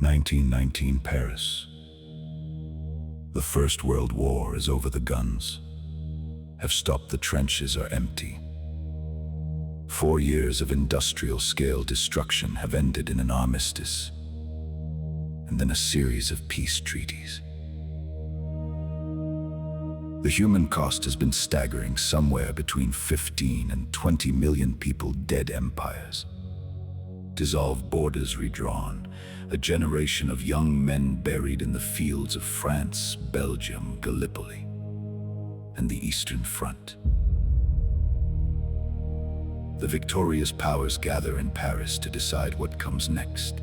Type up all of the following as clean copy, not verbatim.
1919 Paris. The First World War is over. The guns have stopped. The trenches are empty. 4 years of industrial-scale destruction have ended in an armistice, and then a series of peace treaties. The human cost has been staggering, somewhere between 15 and 20 million people dead, empires dissolved, borders redrawn, a generation of young men buried in the fields of France, Belgium, Gallipoli, and the Eastern Front. The victorious powers gather in Paris to decide what comes next.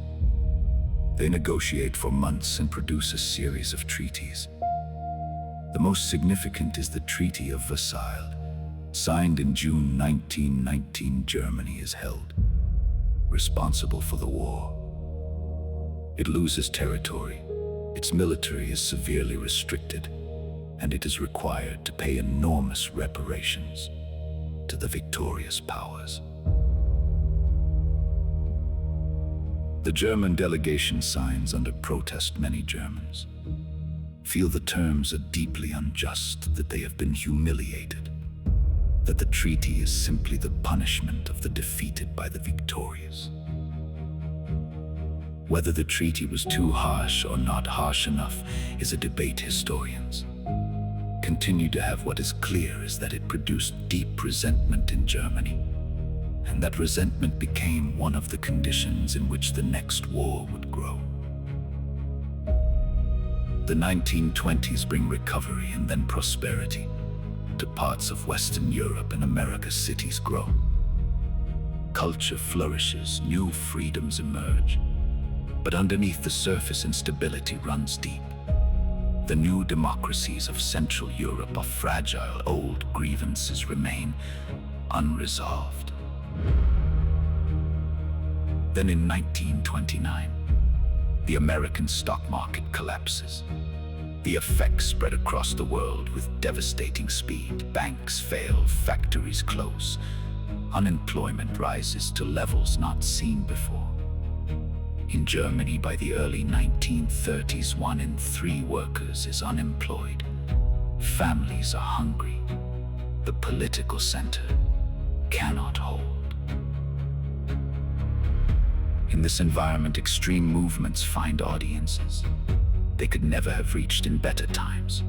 They negotiate for months and produce a series of treaties. The most significant is the Treaty of Versailles. Signed in June 1919, Germany is held responsible for the war. It loses territory, its military is severely restricted, and it is required to pay enormous reparations to the victorious powers. The German delegation signs under protest. Many Germans feel the terms are deeply unjust, that they have been humiliated, that the treaty is simply the punishment of the defeated by the victorious. Whether the treaty was too harsh or not harsh enough is a debate historians continue to have. What is clear is that it produced deep resentment in Germany, and that resentment became one of the conditions in which the next war would grow. The 1920s bring recovery and then prosperity to parts of Western Europe and America. Cities grow, culture flourishes, new freedoms emerge. But underneath the surface, instability runs deep. The new democracies of Central Europe are fragile. Old grievances remain unresolved. Then in 1929, the American stock market collapses. The effects spread across the world with devastating speed. Banks fail, factories close, unemployment rises to levels not seen before. In Germany, by the early 1930s, 1 in 3 workers is unemployed. Families are hungry. The political center cannot hold. In this environment, extreme movements find audiences they could never have reached in better times.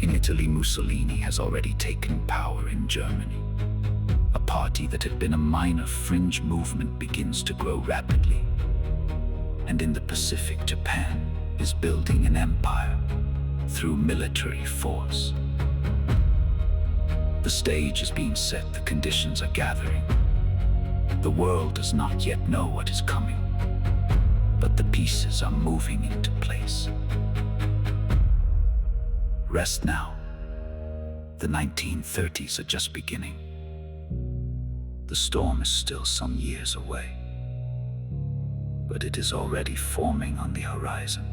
In Italy, Mussolini has already taken power. In Germany, a party that had been a minor fringe movement begins to grow rapidly. And in the Pacific, Japan is building an empire through military force. The stage is being set, the conditions are gathering. The world does not yet know what is coming, but the pieces are moving into place. Rest now. The 1930s are just beginning. The storm is still some years away, but it is already forming on the horizon.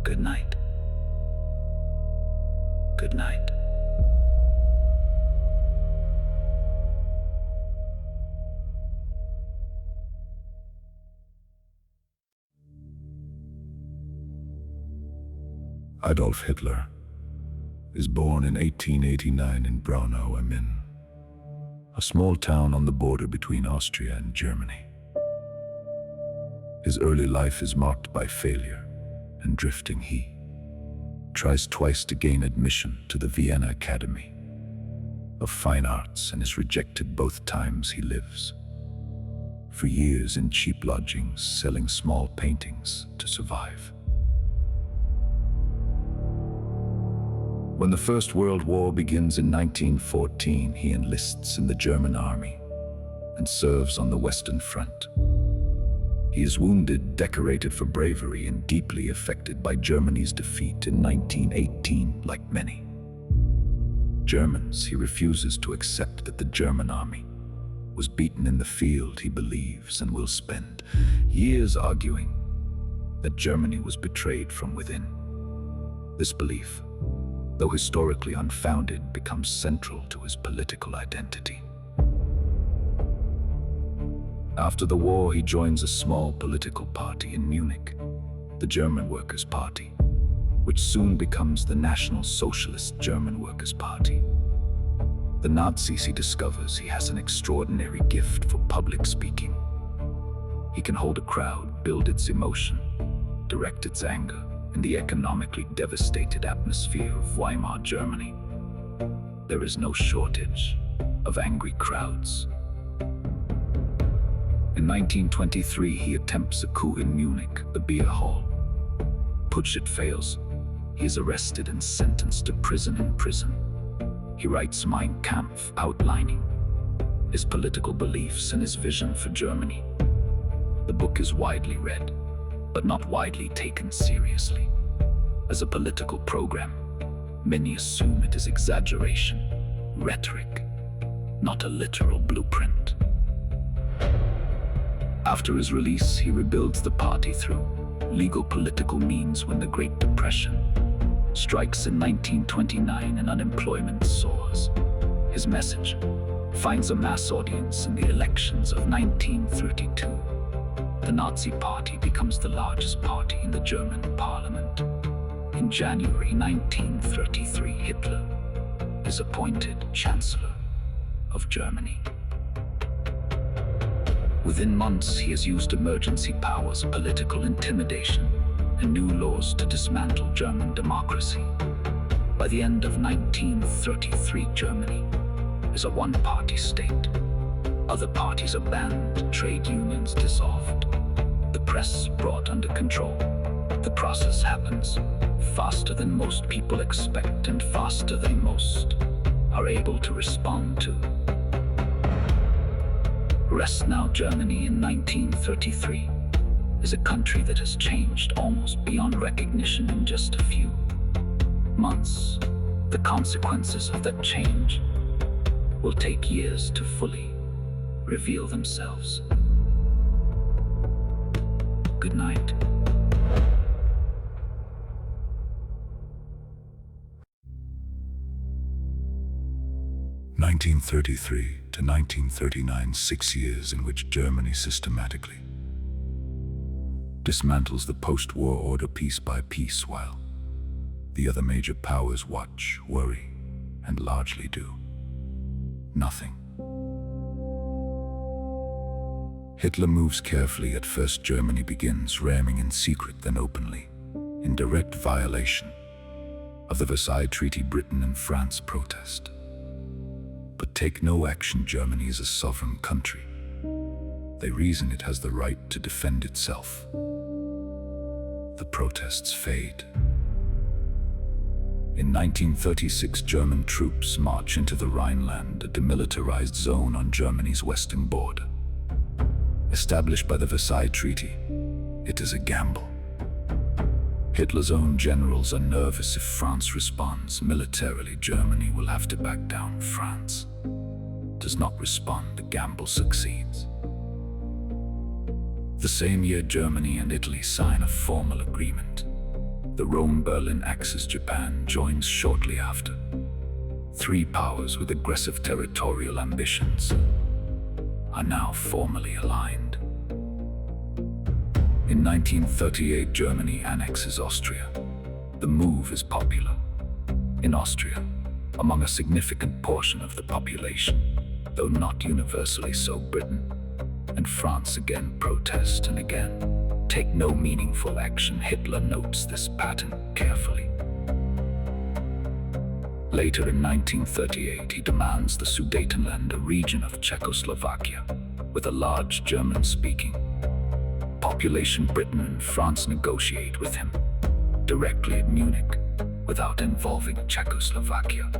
Good night. Good night. Adolf Hitler is born in 1889 in Braunau am Inn, a small town on the border between Austria and Germany. His early life is marked by failure and drifting. He tries twice to gain admission to the Vienna Academy of Fine Arts and is rejected both times. He lives for years in cheap lodgings, selling small paintings to survive. When the First World War begins in 1914, he enlists in the German army and serves on the Western Front. He is wounded, decorated for bravery, and deeply affected by Germany's defeat in 1918. Like many Germans, he refuses to accept that the German army was beaten in the field. He believes and will spend years arguing that Germany was betrayed from within. This belief, though historically unfounded, becomes central to his political identity. After the war, he joins a small political party in Munich, the German Workers' Party, which soon becomes the National Socialist German Workers' Party. The Nazis he discovers he has an extraordinary gift for public speaking. He can hold a crowd, build its emotion, direct its anger in the economically devastated atmosphere of Weimar Germany. There is no shortage of angry crowds. In 1923, he attempts a coup in Munich, the beer hall. Putschit fails. He is arrested and sentenced to prison in prison. He writes Mein Kampf, outlining his political beliefs and his vision for Germany. The book is widely read, but not widely taken seriously. As a political program, many assume it is exaggeration, rhetoric, not a literal blueprint. After his release, he rebuilds the party through legal political means when the Great Depression strikes in 1929 and unemployment soars. His message finds a mass audience in the elections of 1932. The Nazi Party becomes the largest party in the German parliament. In January 1933, Hitler is appointed Chancellor of Germany. Within months, he has used emergency powers, political intimidation, and new laws to dismantle German democracy. By the end of 1933, Germany is a one-party state. Other parties are banned, trade unions dissolved, the press brought under control. The process happens faster than most people expect and faster than most are able to respond to. Rest Now Germany in 1933 is a country that has changed almost beyond recognition in just a few months. The consequences of that change will take years to fully reveal themselves. Good night. (1933 to 1939), 6 years in which Germany systematically dismantles the post-war order piece by piece, while the other major powers watch, worry, and largely do nothing. Hitler moves carefully. At first, Germany begins ramming in secret, then openly, in direct violation of the Versailles Treaty. Britain and France protest, but take no action. Germany is a sovereign country. They reason it has the right to defend itself. The protests fade. In 1936, German troops march into the Rhineland, a demilitarized zone on Germany's western border. Established by the Versailles Treaty, it is a gamble. Hitler's own generals are nervous. If France responds militarily, Germany will have to back down. France does not respond, the gamble succeeds. The same year, Germany and Italy sign a formal agreement. The Rome-Berlin Axis. Japan joins shortly after. Three powers with aggressive territorial ambitions are now formally aligned. In 1938, Germany annexes Austria. The move is popular in Austria among a significant portion of the population, though not universally so. Britain and France again protest and again take no meaningful action. Hitler notes this pattern carefully. Later in 1938, he demands the Sudetenland, a region of Czechoslovakia with a large German-speaking population. Britain and France negotiate with him directly at Munich without involving Czechoslovakia.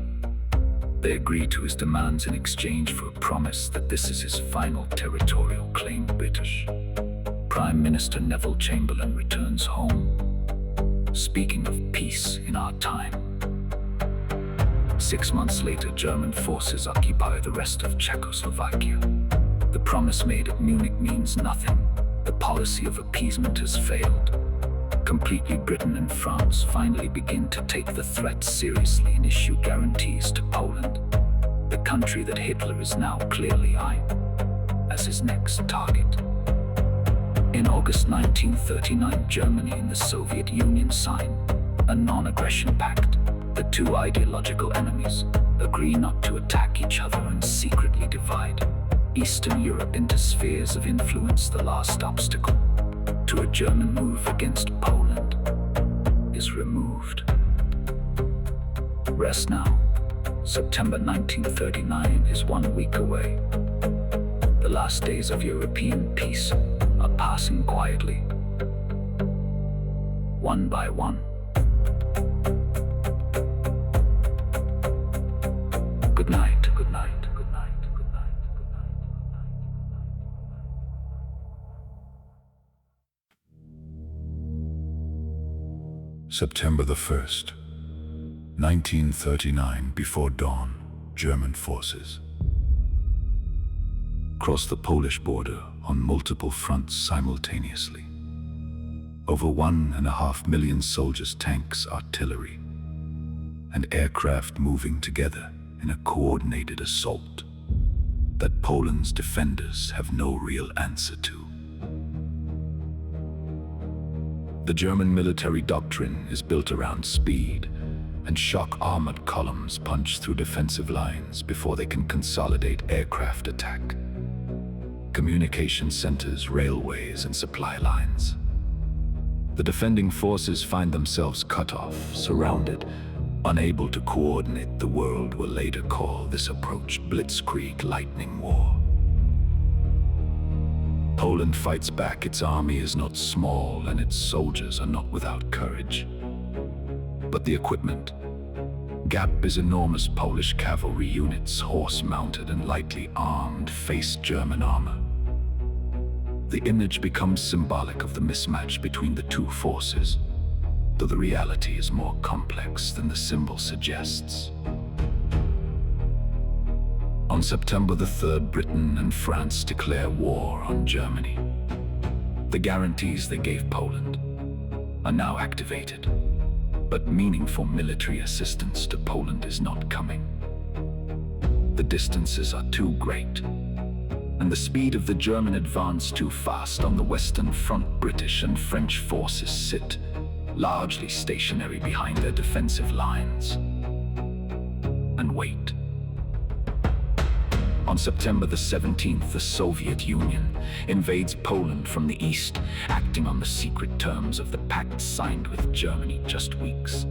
They agree to his demands in exchange for a promise that this is his final territorial claim. British Prime Minister Neville Chamberlain returns home, speaking of peace in our time. 6 months later, German forces occupy the rest of Czechoslovakia. The promise made at Munich means nothing. The policy of appeasement has failed completely. Britain and France finally begin to take the threat seriously and issue guarantees to Poland, the country that Hitler is now clearly eyeing as his next target. In August 1939, Germany and the Soviet Union sign a non-aggression pact. The two ideological enemies agree not to attack each other and secretly divide Eastern Europe into spheres of influence. The last obstacle to a German move against Poland is removed. Rest now. September 1939 is 1 week away. The last days of European peace are passing quietly, one by one. Good night, good night, good night, good night, good night. September the 1st, 1939, before dawn, German forces cross the Polish border on multiple fronts simultaneously. Over 1.5 million soldiers, tanks, artillery, and aircraft moving together in a coordinated assault that Poland's defenders have no real answer to. The German military doctrine is built around speed, and shock armored columns punch through defensive lines before they can consolidate aircraft attack. Communication centers, railways, and supply lines. The defending forces find themselves cut off, surrounded, unable to coordinate. The world will later call this approach Blitzkrieg, lightning war. Poland fights back. Its army is not small, and its soldiers are not without courage. But the equipment gap is enormous. Polish cavalry units, horse-mounted and lightly armed, face German armor. The image becomes symbolic of the mismatch between the two forces, though the reality is more complex than the symbol suggests. On September the 3rd, Britain and France declare war on Germany. The guarantees they gave Poland are now activated, but meaningful military assistance to Poland is not coming. The distances are too great, and the speed of the German advance too fast. On the Western Front, British and French forces sit largely stationary behind their defensive lines and wait. On September the 17th, the Soviet Union invades Poland from the east, acting on the secret terms of the pact signed with Germany just weeks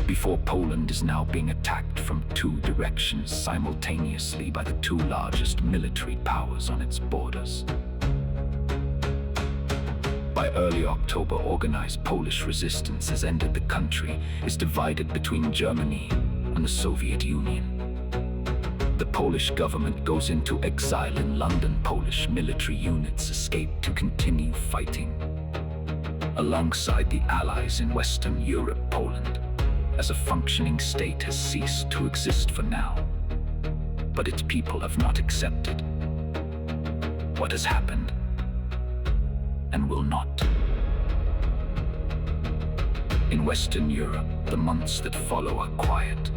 before. Poland is now being attacked from two directions simultaneously by the two largest military powers on its borders. By early October, organized Polish resistance has entered the country, is divided between Germany and the Soviet Union. The Polish government goes into exile in London. Polish military units escape to continue fighting alongside the Allies in Western Europe. Poland, as a functioning state, has ceased to exist for now, but its people have not accepted what has happened and will not. In Western Europe, the months that follow are quiet.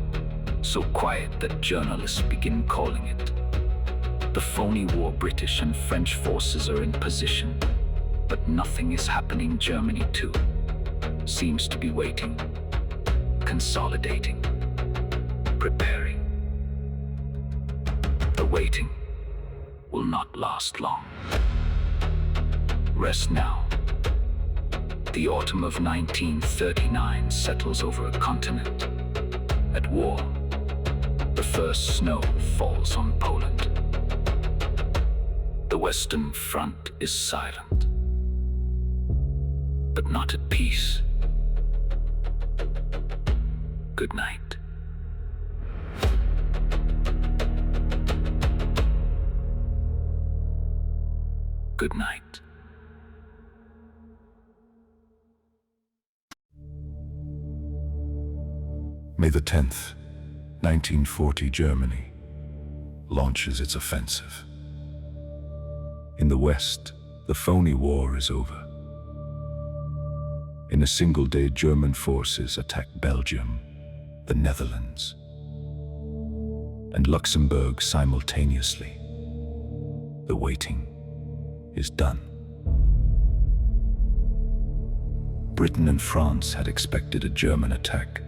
So quiet that journalists begin calling it the Phoney War. British and French forces are in position, but nothing is happening. Germany, too, seems to be waiting, consolidating, preparing. The waiting will not last long. Rest now. The autumn of 1939 settles over a continent at war. The first snow falls on Poland. The Western Front is silent, but not at peace. Good night. Good night. May the 10th, 1940, Germany launches its offensive. In the West, the Phoney War is over. In a single day, German forces attack Belgium, the Netherlands, and Luxembourg simultaneously. The waiting is done. Britain and France had expected a German attack.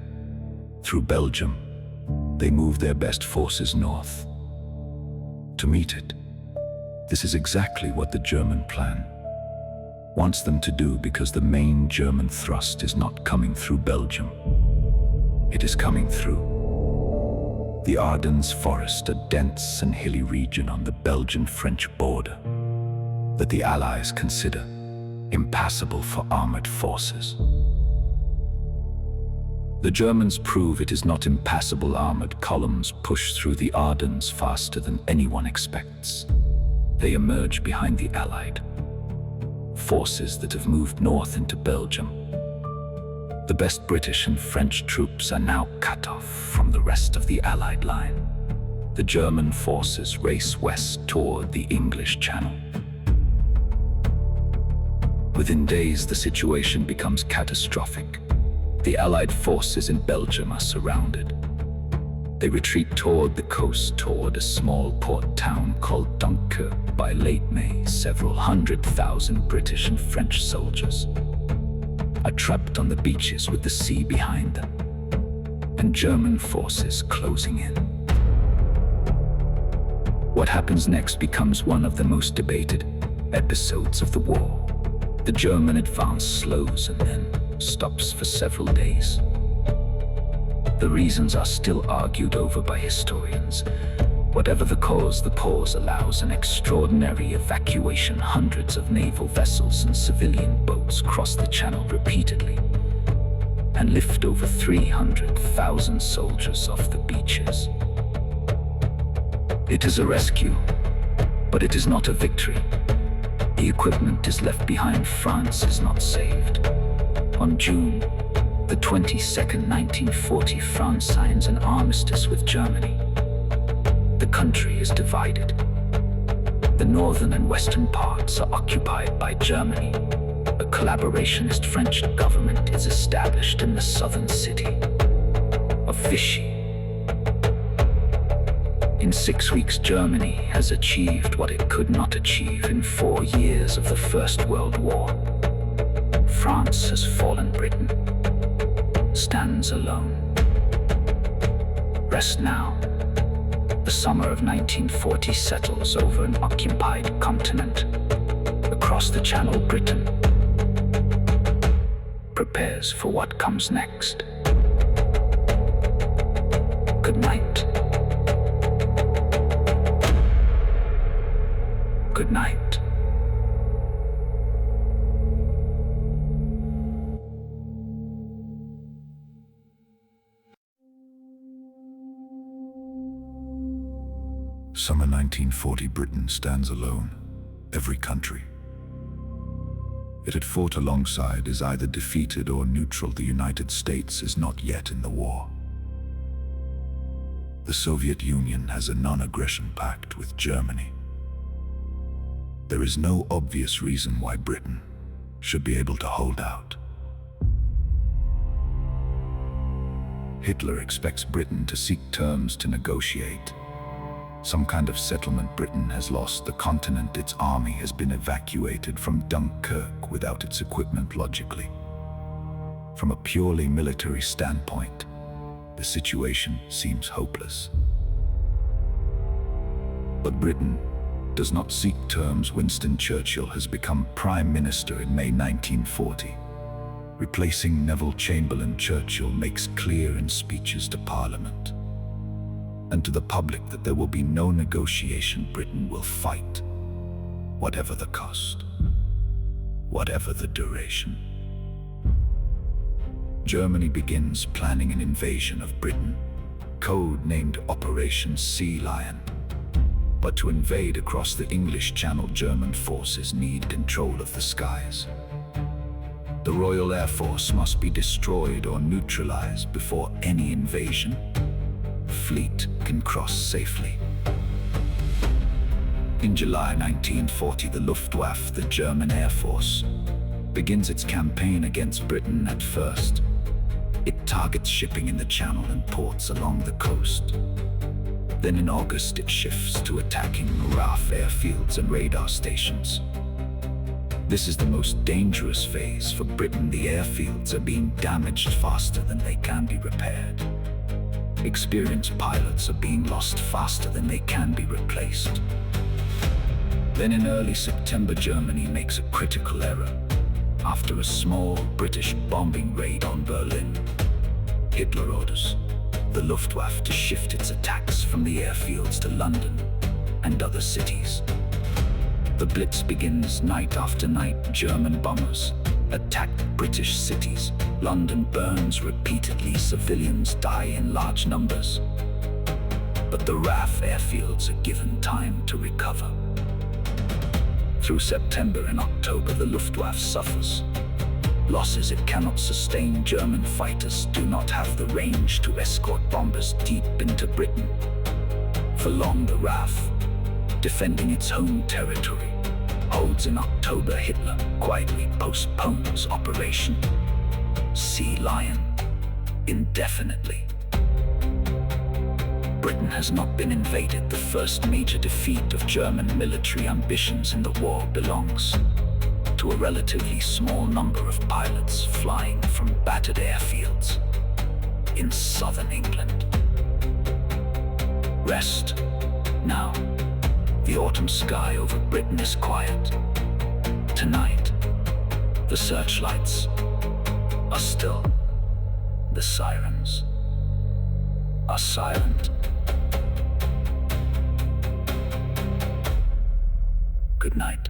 Through Belgium, they moved their best forces north to meet it. This is exactly what the German plan wants them to do, because the main German thrust is not coming through Belgium. It is coming through the Ardennes forest, a dense and hilly region on the Belgian-French border that the Allies consider impassable for armored forces. The Germans prove it is not impassable. Armored columns push through the Ardennes faster than anyone expects. They emerge behind the Allied forces that have moved north into Belgium. The best British and French troops are now cut off from the rest of the Allied line. The German forces race west toward the English Channel. Within days, the situation becomes catastrophic. The Allied forces in Belgium are surrounded. They retreat toward the coast, toward a small port town called Dunkirk. By late May, several 100,000 British and French soldiers are trapped on the beaches with the sea behind them, and German forces closing in. What happens next becomes one of the most debated episodes of the war. The German advance slows and then stops for several days. The reasons are still argued over by historians. Whatever the cause, the pause allows an extraordinary evacuation. Hundreds of naval vessels and civilian boats cross the channel repeatedly and lift over 300,000 soldiers off the beaches. It is a rescue, but it is not a victory. The equipment is left behind. France is not saved. On June the 22nd, 1940, France signs an armistice with Germany. The country is divided. The northern and western parts are occupied by Germany. A collaborationist French government is established in the southern city of Vichy. In 6 weeks, Germany has achieved what it could not achieve in 4 years of the First World War. France has fallen. Britain stands alone. Rest now. The summer of 1940 settles over an occupied continent. Across the Channel, Britain prepares for what comes next. Good night. Good night. Summer 1940, Britain stands alone. Every country it had fought alongside is either defeated or neutral. The United States is not yet in the war. The Soviet Union has a non-aggression pact with Germany. There is no obvious reason why Britain should be able to hold out. Hitler expects Britain to seek terms to negotiate some kind of settlement. Britain has lost the continent. Its army has been evacuated from Dunkirk without its equipment. Logically, from a purely military standpoint, the situation seems hopeless. But Britain does not seek terms. Winston Churchill has become Prime Minister in May 1940. Replacing Neville Chamberlain, Churchill makes clear in speeches to Parliament and to the public that there will be no negotiation. Britain will fight, whatever the cost, whatever the duration. Germany begins planning an invasion of Britain, code-named Operation Sea Lion. But to invade across the English Channel, German forces need control of the skies. The Royal Air Force must be destroyed or neutralized before any invasion fleet can cross safely. In July 1940, the Luftwaffe, the German Air Force, begins its campaign against Britain. At first, it targets shipping in the Channel and ports along the coast. Then in August it shifts to attacking RAF airfields and radar stations. This is the most dangerous phase for Britain. The airfields are being damaged faster than they can be repaired. Experienced pilots are being lost faster than they can be replaced. Then in early September, Germany makes a critical error. After a small British bombing raid on Berlin, Hitler orders the Luftwaffe to shift its attacks from the airfields to London and other cities. The Blitz begins. Night after night, German bombers attack British cities. London burns repeatedly. Civilians die in large numbers. But the RAF airfields are given time to recover. Through September and October, the Luftwaffe suffers losses it cannot sustain. German fighters do not have the range to escort bombers deep into Britain. For long, the RAF, defending its home territory, holds. In October, Hitler quietly postpones Operation Sea Lion indefinitely. Britain has not been invaded. The first major defeat of German military ambitions in the war belongs to a relatively small number of pilots flying from battered airfields in southern England. Rest now. The autumn sky over Britain is quiet. Tonight, the searchlights are still. The sirens are silent. Good night.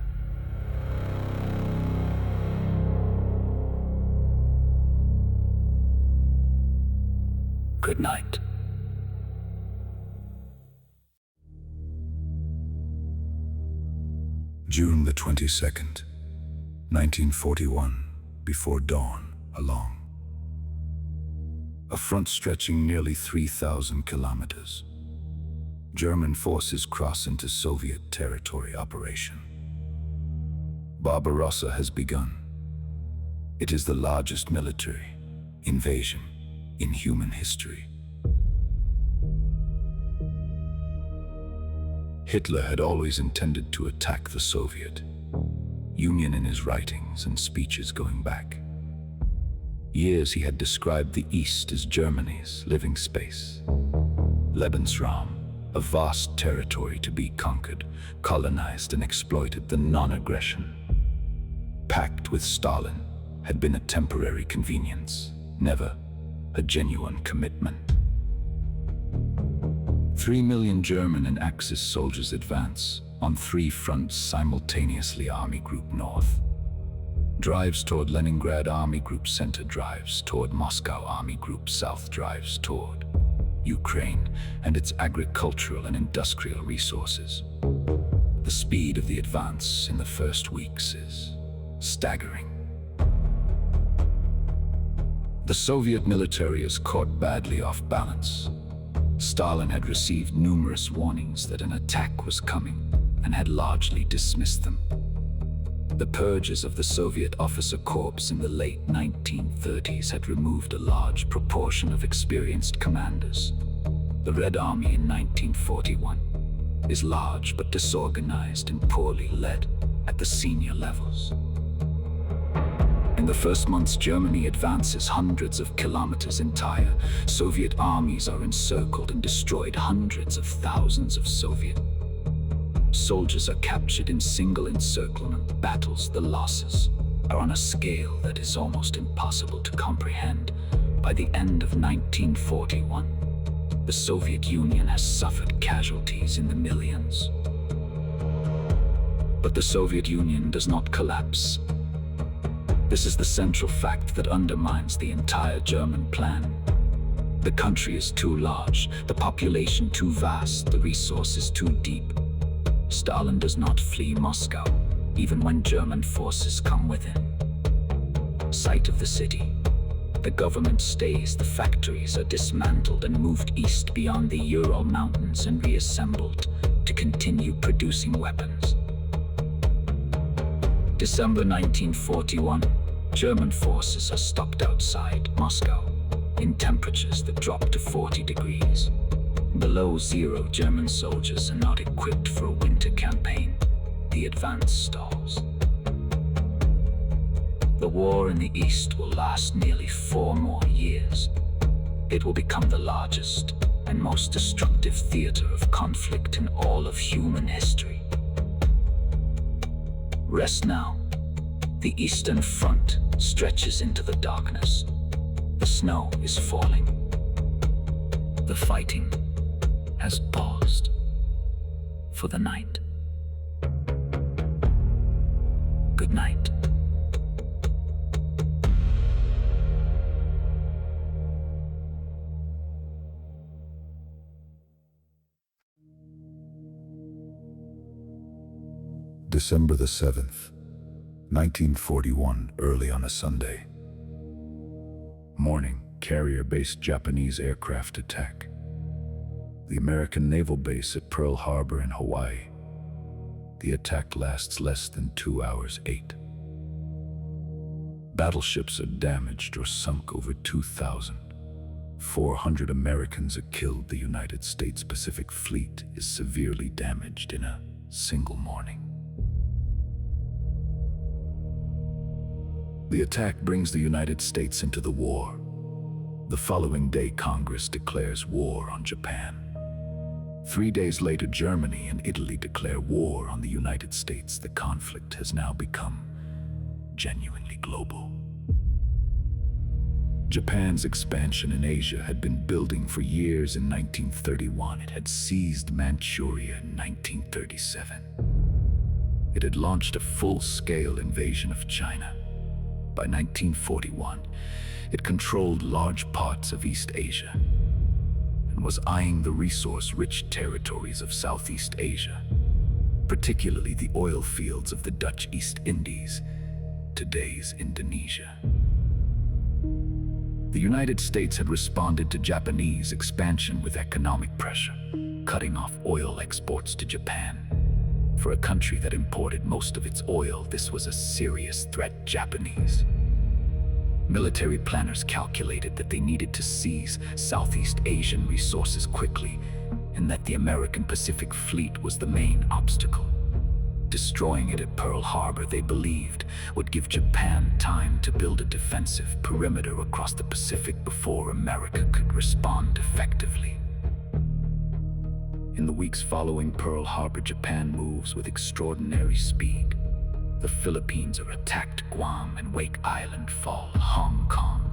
Good night. June the 22nd, 1941, before dawn, along a front stretching nearly 3,000 kilometers. German forces cross into Soviet territory. Operation Barbarossa has begun. It is the largest military invasion in human history. Hitler had always intended to attack the Soviet Union. In his writings and speeches going back years, he had described the East as Germany's living space, Lebensraum, a vast territory to be conquered, colonized, and exploited. The non-aggression pact with Stalin had been a temporary convenience, never a genuine commitment. 3 million German and Axis soldiers advance on 3 fronts simultaneously. Army Group North drives toward Leningrad. Army Group Center drives toward Moscow. Army Group South drives toward Ukraine and its agricultural and industrial resources. The speed of the advance in the first weeks is staggering. The Soviet military is caught badly off balance. Stalin had received numerous warnings that an attack was coming and had largely dismissed them. The purges of the Soviet officer corps in the late 1930s had removed a large proportion of experienced commanders. The Red Army in 1941 is large but disorganized and poorly led at the senior levels. In the first months, Germany advances hundreds of kilometers entire. Soviet armies are encircled and destroyed. Hundreds of thousands of Soviet soldiers are captured in single encirclement battles. The losses are on a scale that is almost impossible to comprehend. By the end of 1941, the Soviet Union has suffered casualties in the millions. But the Soviet Union does not collapse. This is the central fact that undermines the entire German plan. The country is too large, the population too vast, the resources too deep. Stalin does not flee Moscow, even when German forces come within sight of the city. The government stays, the factories are dismantled and moved east beyond the Ural Mountains and reassembled to continue producing weapons. December 1941, German forces are stopped outside Moscow in temperatures that drop to 40 degrees. Below zero, German soldiers are not equipped for a winter campaign. The advance stalls. The war in the East will last nearly 4 more years. It will become the largest and most destructive theater of conflict in all of human history. Rest now. The Eastern Front stretches into the darkness. The snow is falling. The fighting has paused for the night. Good night. December the 7th, 1941, early on a Sunday. Morning, carrier-based Japanese aircraft attack the American naval base at Pearl Harbor in Hawaii. The attack lasts less than 2 hours. 8 battleships are damaged or sunk. Over 2,400 Americans are killed. The United States Pacific Fleet is severely damaged in a single morning. The attack brings the United States into the war. The following day, Congress declares war on Japan. 3 days later, Germany and Italy declare war on the United States. The conflict has now become genuinely global. Japan's expansion in Asia had been building for years. In 1931, it had seized Manchuria. In 1937, it had launched a full-scale invasion of China. By 1941, it controlled large parts of East Asia and was eyeing the resource-rich territories of Southeast Asia, particularly the oil fields of the Dutch East Indies, today's Indonesia. The United States had responded to Japanese expansion with economic pressure, cutting off oil exports to Japan. For a country that imported most of its oil, this was a serious threat. Japanese military planners calculated that they needed to seize Southeast Asian resources quickly, and that the American Pacific Fleet was the main obstacle. Destroying it at Pearl Harbor, they believed, would give Japan time to build a defensive perimeter across the Pacific before America could respond effectively. In the weeks following Pearl Harbor, Japan moves with extraordinary speed. The Philippines are attacked, Guam and Wake Island fall, Hong Kong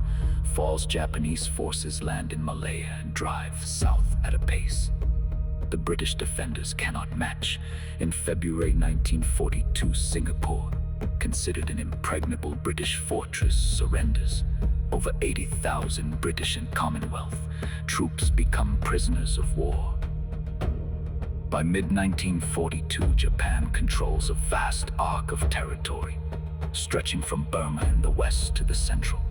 falls. Japanese forces land in Malaya and drive south at a pace the British defenders cannot match. In February 1942, Singapore, considered an impregnable British fortress, surrenders. Over 80,000 British and Commonwealth troops become prisoners of war. By mid-1942, Japan controls a vast arc of territory, stretching from Burma in the west to the Central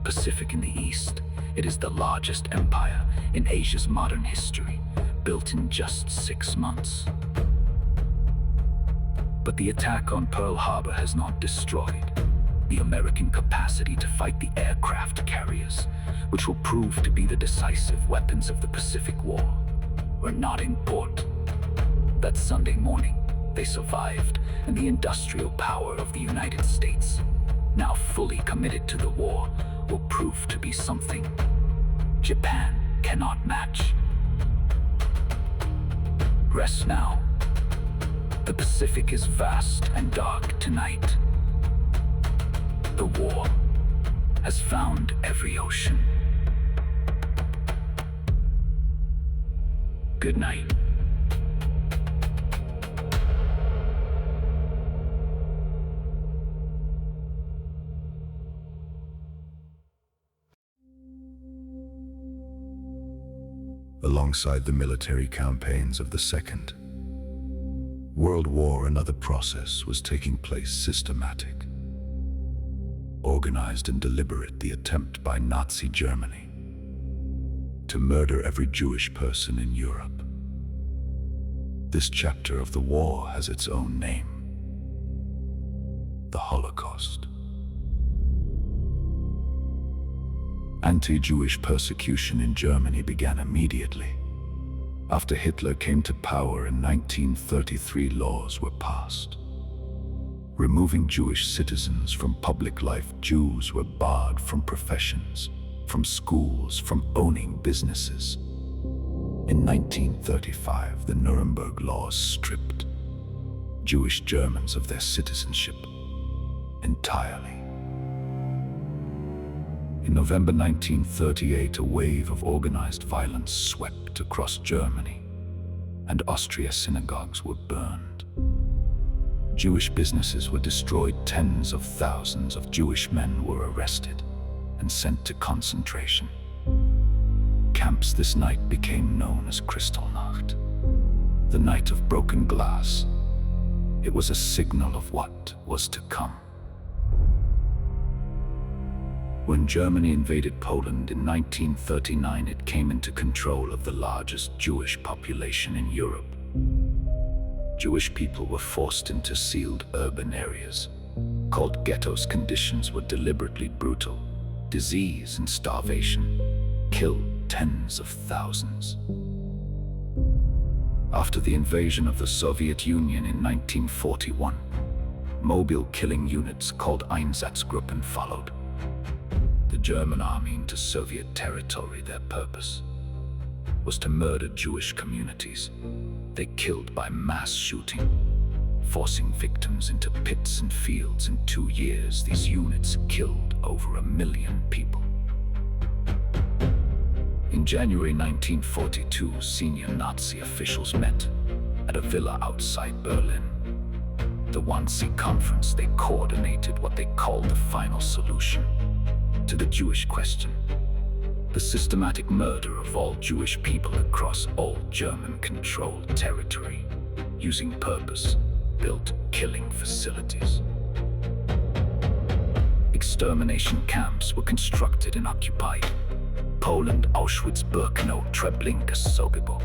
Pacific in the east. It is the largest empire in Asia's modern history, built in just 6 months. But the attack on Pearl Harbor has not destroyed the American capacity to fight the aircraft carriers, which will prove to be the decisive weapons of the Pacific War, were not in port. That Sunday morning, they survived, and the industrial power of the United States, now fully committed to the war, will prove to be something Japan cannot match. Rest now. The Pacific is vast and dark tonight. The war has found every ocean. Good night. Alongside the military campaigns of the Second World War, another process was taking place: systematic, organized and deliberate, the attempt by Nazi Germany to murder every Jewish person in Europe. This chapter of the war has its own name: the Holocaust. Anti-Jewish persecution in Germany began immediately. After Hitler came to power in 1933, laws were passed. Removing Jewish citizens from public life, Jews were barred from professions, from schools, from owning businesses. In 1935, the Nuremberg laws stripped Jewish Germans of their citizenship entirely. In November 1938, a wave of organized violence swept across Germany, and Austria synagogues were burned. Jewish businesses were destroyed. Tens of thousands of Jewish men were arrested and sent to concentration camps. This night became known as Kristallnacht, the night of broken glass. It was a signal of what was to come. When Germany invaded Poland in 1939, it came into control of the largest Jewish population in Europe. Jewish people were forced into sealed urban areas, called ghettos. Conditions were deliberately brutal. Disease and starvation killed tens of thousands. After the invasion of the Soviet Union in 1941, mobile killing units called Einsatzgruppen followed the German army into Soviet territory. Their purpose was to murder Jewish communities. They killed by mass shooting, forcing victims into pits and fields. In 2 years, these units killed over 1 million people. In January 1942, senior Nazi officials met at a villa outside Berlin. The Wannsee Conference, they coordinated what they called the final solution to the Jewish question: the systematic murder of all Jewish people across all German-controlled territory, using purpose-built killing facilities. Extermination camps were constructed and occupied Poland: Auschwitz, Birkenau, Treblinka, Sobibor,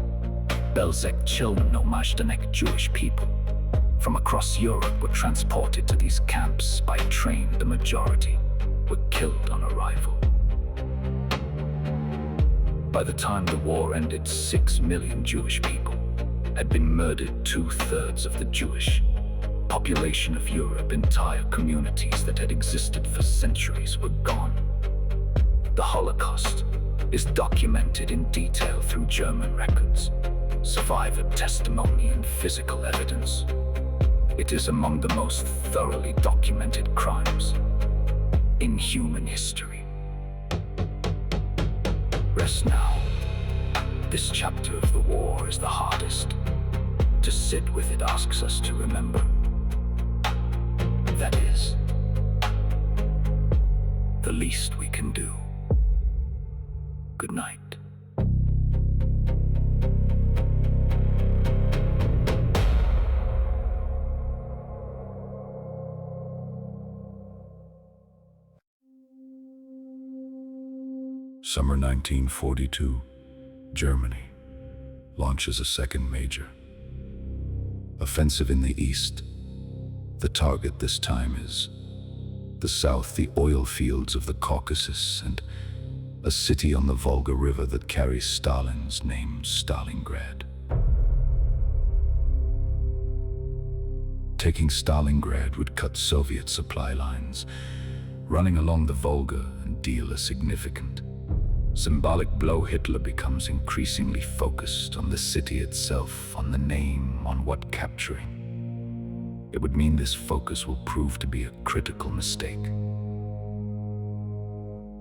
Belzec, Chelmno, Majdanek. Jewish people from across Europe were transported to these camps by train. The majority were killed on arrival. By the time the war ended, 6 million Jewish people had been murdered. 2/3 of the Jewish population of Europe. Entire communities that had existed for centuries were gone. The Holocaust is documented in detail through German records, survivor testimony, and physical evidence. It is among the most thoroughly documented crimes in human history. Rest now. This chapter of the war is the hardest. To sit with it asks us to remember. That is the least we can do. Good night. Summer 1942, Germany launches a second major offensive in the east. The target this time is the south, the oil fields of the Caucasus, and a city on the Volga River that carries Stalin's name, Stalingrad. Taking Stalingrad would cut Soviet supply lines running along the Volga and deal a significant symbolic blow. Hitler becomes increasingly focused on the city itself, on the name, on what capturing. It would mean this focus will prove to be a critical mistake.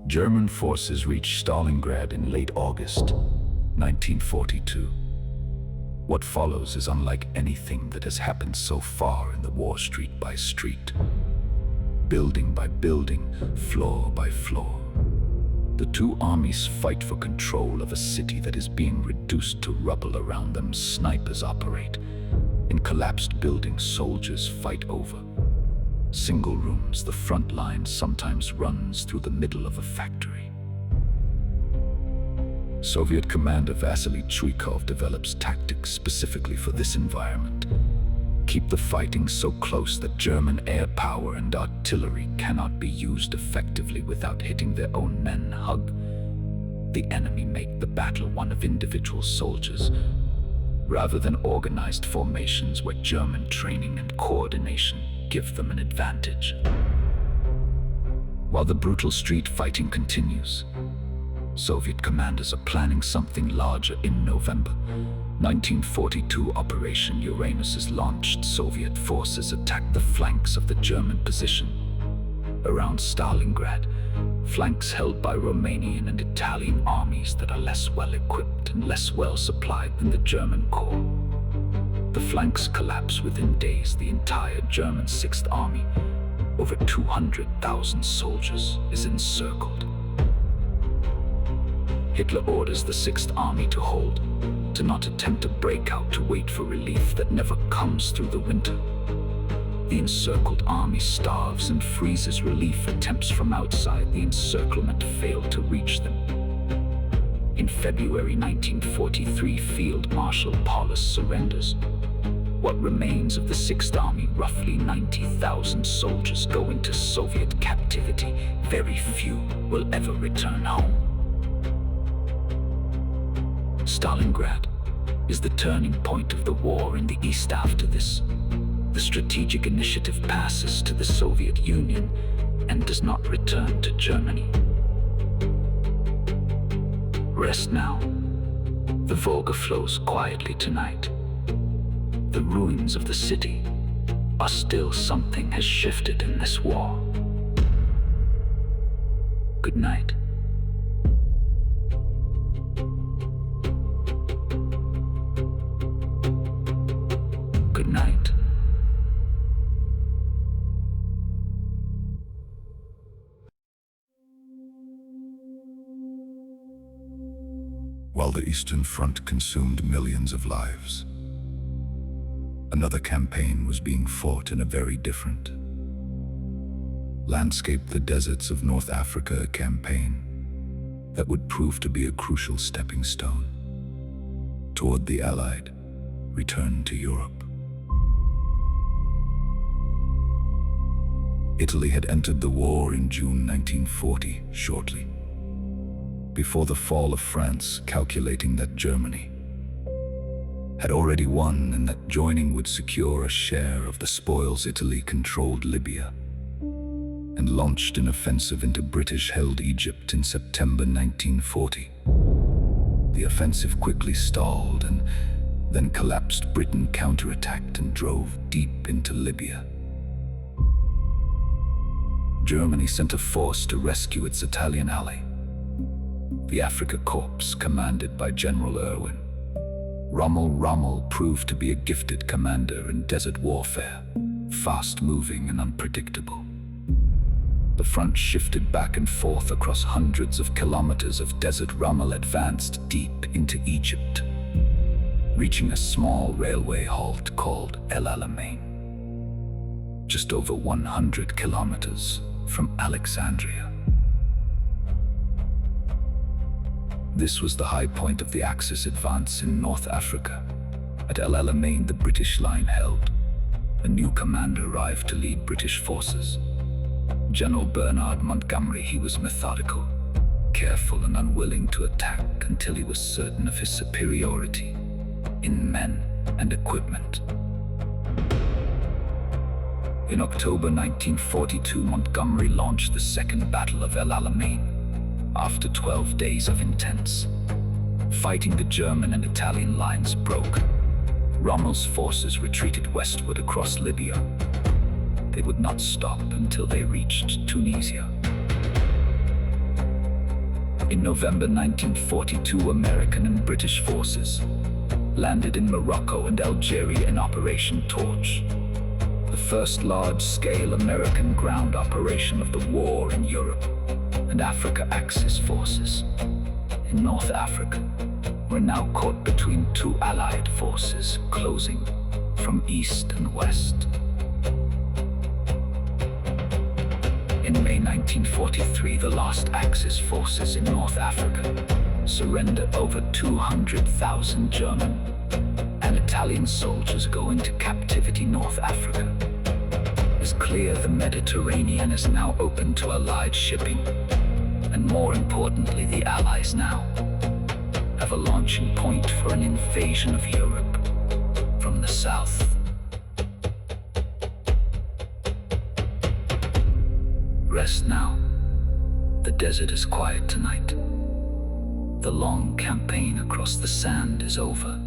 German forces reach Stalingrad in late August 1942. What follows is unlike anything that has happened so far in the war. Street by street, building by building, floor by floor, the two armies fight for control of a city that is being reduced to rubble around them. Snipers operate in collapsed buildings. Soldiers fight over single rooms. The front line sometimes runs through the middle of a factory. Soviet commander Vasily Chuikov develops tactics specifically for this environment. Keep the fighting so close that German air power and artillery cannot be used effectively without hitting their own men. Hug the enemy, make the battle one of individual soldiers rather than organized formations where German training and coordination give them an advantage. While the brutal street fighting continues, Soviet commanders are planning something larger. In November 1942, Operation Uranus launched. Soviet forces attacked the flanks of the German position around Stalingrad, flanks held by Romanian and Italian armies that are less well equipped and less well supplied than the German corps. The flanks collapse within days. The entire German 6th Army, over 200,000 soldiers, is encircled. Hitler orders the 6th Army to hold, to not attempt a breakout, to wait for relief that never comes through the winter. The encircled army starves and freezes. Relief attempts from outside the encirclement fail to reach them. In February 1943, Field Marshal Paulus surrenders. What remains of the 6th Army, roughly 90,000 soldiers, go into Soviet captivity. Very few will ever return home. Stalingrad is the turning point of the war in the East. After this, the strategic initiative passes to the Soviet Union and does not return to Germany. Rest now. The Volga flows quietly tonight. The ruins of the city are still. Something has shifted in this war. Good night. Good night. While the Eastern Front consumed millions of lives, another campaign was being fought in a very different landscape. The deserts of North Africa, a campaign that would prove to be a crucial stepping stone toward the Allied return to Europe. Italy had entered the war in June 1940, shortly before the fall of France, calculating that Germany had already won and that joining would secure a share of the spoils. Italy controlled Libya and launched an offensive into British-held Egypt in September 1940. The offensive quickly stalled and then collapsed. Britain counterattacked and drove deep into Libya. Germany sent a force to rescue its Italian ally, the Afrika Corps, commanded by General Irwin. Rommel proved to be a gifted commander in desert warfare, fast-moving and unpredictable. The front shifted back and forth across hundreds of kilometers of desert. Rommel advanced deep into Egypt, reaching a small railway halt called El Alamein, just over 100 kilometers from Alexandria. This was the high point of the Axis advance in North Africa. At El Alamein, the British line held. A new commander arrived to lead British forces. General Bernard Montgomery. He was methodical, careful and unwilling to attack until he was certain of his superiority in men and equipment. In October 1942, Montgomery launched the Second Battle of El Alamein. After 12 days of intense fighting, the German and Italian lines broke. Rommel's forces retreated westward across Libya. They would not stop until they reached Tunisia. In November 1942, American and British forces landed in Morocco and Algeria in Operation Torch, the first large-scale American ground operation of the war in Europe. And Africa Axis forces in North Africa were now caught between two Allied forces, closing from east and west. In May 1943, the last Axis forces in North Africa surrendered. Over 200,000 German and Italian soldiers go into captivity. North Africa is clear. The Mediterranean is now open to Allied shipping. And more importantly, the Allies now have a launching point for an invasion of Europe. the south. Rest now. The desert is quiet tonight. The long campaign across the sand is over.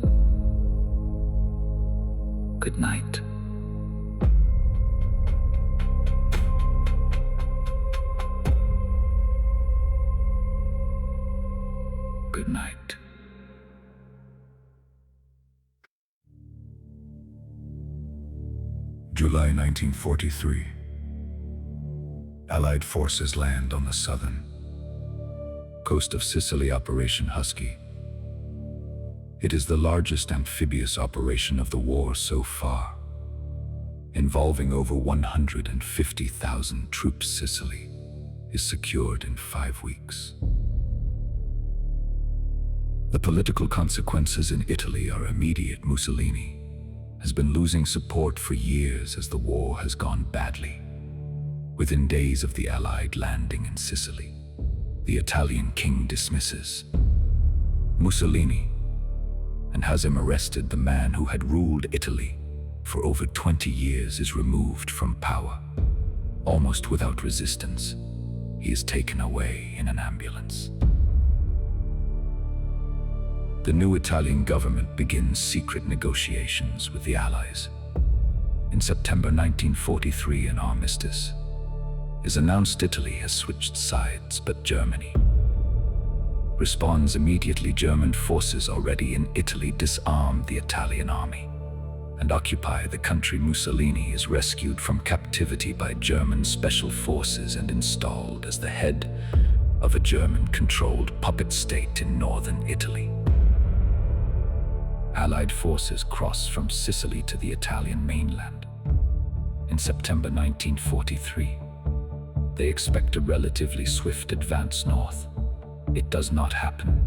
Good night. Good night. July 1943. Allied forces land on the southern coast of Sicily, Operation Husky. It is the largest amphibious operation of the war so far, involving over 150,000 troops. Sicily is secured in 5 weeks. The political consequences in Italy are immediate. Mussolini has been losing support for years as the war has gone badly. Within days of the Allied landing in Sicily, the Italian king dismisses Mussolini and has him arrested. The man who had ruled Italy for over 20 years is removed from power. Almost without resistance, he is taken away in an ambulance. The new Italian government begins secret negotiations with the Allies. In September 1943, an armistice is announced. Italy has switched sides, but Germany responds immediately. German forces already in Italy disarm the Italian army and occupy the country. Mussolini is rescued from captivity by German special forces and installed as the head of a German-controlled puppet state in northern Italy. Allied forces cross from Sicily to the Italian mainland. In September 1943, they expect a relatively swift advance north. It does not happen.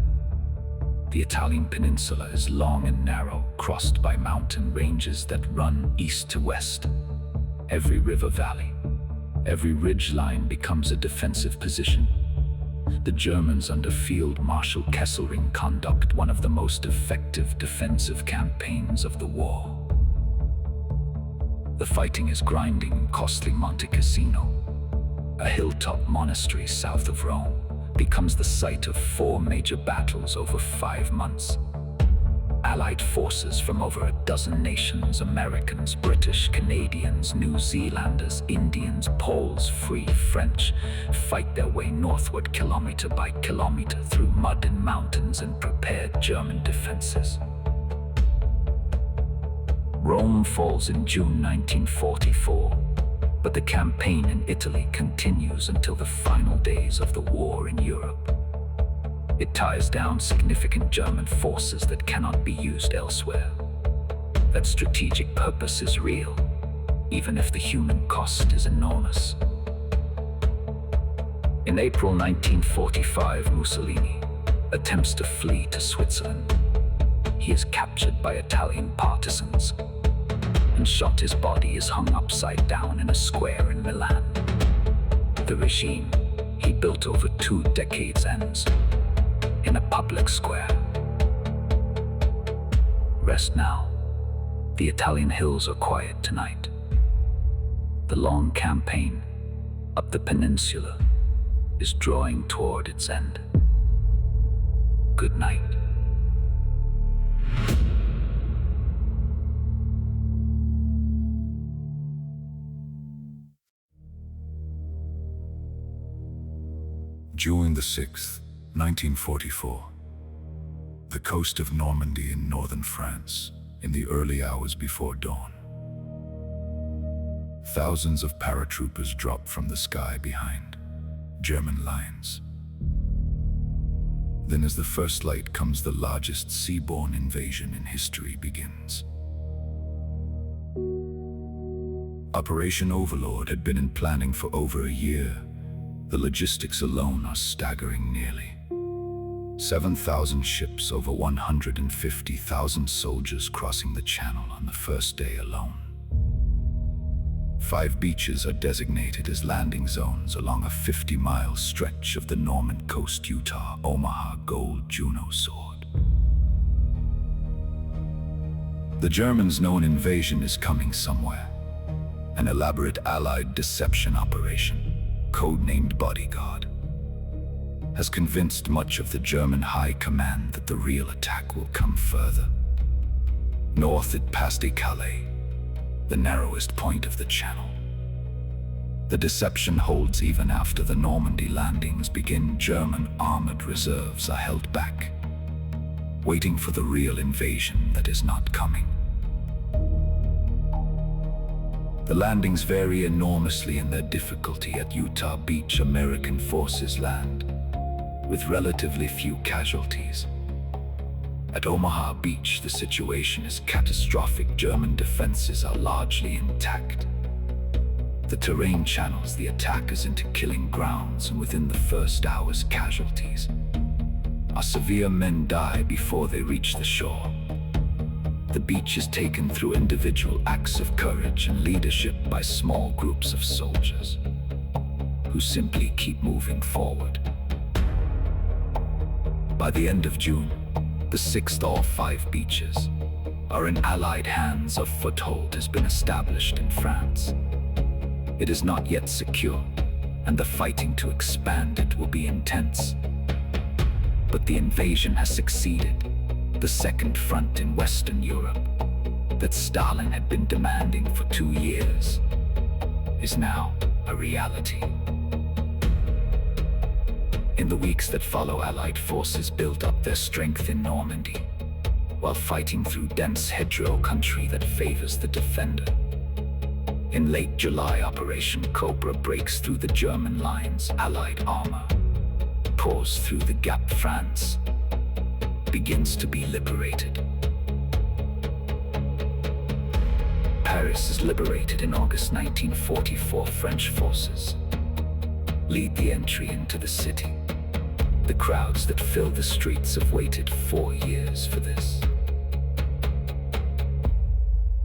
The Italian peninsula is long and narrow, crossed by mountain ranges that run east to west. Every river valley, every ridge line becomes a defensive position. The Germans under Field Marshal Kesselring conduct one of the most effective defensive campaigns of the war. The fighting is grinding in costly. Monte Cassino, a hilltop monastery south of Rome, becomes the site of 4 major battles over 5 months. Allied forces from over a dozen nations, Americans, British, Canadians, New Zealanders, Indians, Poles, Free French, fight their way northward kilometer by kilometer through mud and mountains and prepare German defenses. Rome falls in June 1944, but the campaign in Italy continues until the final days of the war in Europe. It ties down significant German forces that cannot be used elsewhere. That strategic purpose is real, even if the human cost is enormous. In April 1945, Mussolini attempts to flee to Switzerland. He is captured by Italian partisans and shot. His body is hung upside down in a square in Milan. The regime he built over 2 decades ends in a public square. Rest now. The Italian hills are quiet tonight. The long campaign up the peninsula is drawing toward its end. Good night. June the 6th, 1944. The coast of Normandy in northern France, in the early hours before dawn. Thousands of paratroopers drop from the sky behind German lines. Then as the first light comes, the largest seaborne invasion in history begins. Operation Overlord had been in planning for over a year. The logistics alone are staggering. Nearly 7,000 ships, over 150,000 soldiers crossing the channel on the first day alone. 5 beaches are designated as landing zones along a 50-mile stretch of the Norman coast: Utah, Omaha, Gold, Juno, Sword. The Germans know an invasion is coming somewhere. An elaborate Allied deception operation, codenamed Bodyguard, has convinced much of the German high command that the real attack will come further. North it passed Calais, the narrowest point of the Channel. The deception holds even after the Normandy landings begin. German armored reserves are held back, waiting for the real invasion that is not coming. The landings vary enormously in their difficulty. At Utah Beach, American forces land, with relatively few casualties. At Omaha Beach, the situation is catastrophic. German defenses are largely intact. The terrain channels the attackers into killing grounds, and within the first hour's casualties are severe. Men die before they reach the shore. The beach is taken through individual acts of courage and leadership by small groups of soldiers who simply keep moving forward. By the end of June, the 6th or 5 beaches are in Allied hands. A foothold has been established in France. It is not yet secure, and the fighting to expand it will be intense. But the invasion has succeeded. The second front in Western Europe, that Stalin had been demanding for 2 years, is now a reality. In the weeks that follow, Allied forces built up their strength in Normandy, while fighting through dense hedgerow country that favors the defender. In late July, Operation Cobra breaks through the German lines. Allied armor pours through the gap. France begins to be liberated. Paris is liberated in August 1944. French forces lead the entry into the city. The crowds that fill the streets have waited 4 years for this.